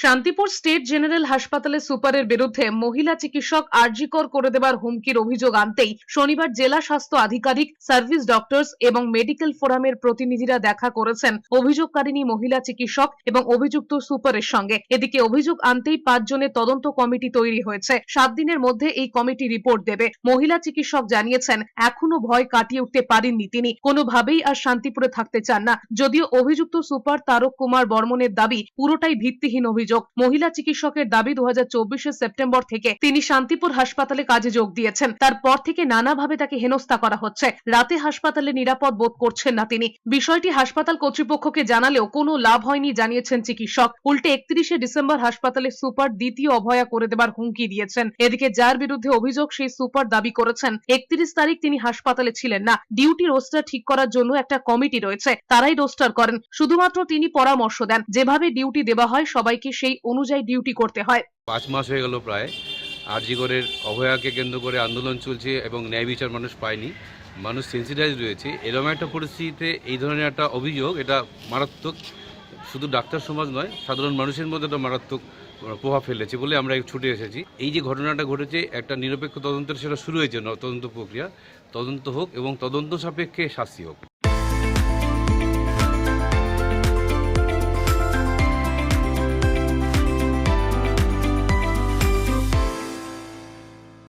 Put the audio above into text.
Shantipur state general হাসপাতালের সুপারের বিরুদ্ধে মহিলা চিকিৎসক আরজিকর করে দেবার হুমকির অভিযোগ আনতেই শনিবার জেলা স্বাস্থ্য আধিকারিক, সার্ভিস ডক্টরস এবং মেডিকেল ফোরামের প্রতিনিধিরা দেখা করেছেন অভিযোগকারিণী মহিলা চিকিৎসক এবং অভিযুক্ত সুপারের সঙ্গে। এদিকে অভিযোগ আনতেই 5 জনের তদন্ত কমিটি তৈরি হয়েছে। 7 দিনের মধ্যে এই কমিটি রিপোর্ট দেবে। মহিলা চিকিৎসক জানিয়েছেন এখনো ভয় কাটিয়ে উঠতে পারেননি তিনি, কোনোভাবেই আর শান্তিপুরে থাকতে চান না। যদিও অভিযুক্ত সুপার তারক কুমার বর্মনের দাবি পুরোটাই ভিত্তিহীন অভিযোগ। মহিলা চিকিৎসকের দাবি 2024 সেপ্টেম্বর থেকে তিনি শান্তিপুর হাসপাতালে কাজে যোগ দিয়েছেন। তারপর থেকে নানাভাবে তাকে হেনস্থা করা হচ্ছে। রাতে হাসপাতালে নিরাপদ বোধ করছেন না তিনি। বিষয়টি হাসপাতাল কর্তৃপক্ষকে জানালেও কোনো লাভ হয়নি জানিয়েছেন চিকিৎসক। উল্টে 31 ডিসেম্বর হাসপাতালের সুপার দ্বিতীয় অভয়া করে দেবার হুমকি দিয়েছেন। এদিকে যার বিরুদ্ধে অভিযোগ সেই সুপার দাবি করেছেন 31 তারিখ তিনি হাসপাতালে ছিলেন না। ডিউটি রোস্টার ঠিক করার জন্য একটা কমিটি রয়েছে, তারাই রোস্টার করেন। শুধুমাত্র তিনি পরামর্শ দেন, যেভাবে ডিউটি দেওয়া হয় সবাইকে সেই অনুযায়ী ডিউটি করতে হয়। 5 মাস হয়ে গেল প্রায় আরজিকরের অভয়াকে কেন্দ্র করে আন্দোলন চলছে এবং ন্যায় বিচার মানুষ পায়নি, মানুষ সেন্সিটাইজ রয়েছে। এরকম একটা পরিস্থিতিতে এই ধরনের একটা অভিযোগ, এটা মারাত্মক, শুধু ডাক্তার সমাজ নয়, সাধারণ মানুষের মধ্যে একটা মারাত্মক প্রভাব ফেলেছে বলে আমরা ছুটে এসেছি। এই যে ঘটনাটা ঘটেছে, একটা নিরপেক্ষ তদন্তের সেটা শুরু হয়েছে, তদন্ত প্রক্রিয়া, তদন্ত হোক এবং তদন্ত সাপেক্ষে শাস্তি হোক।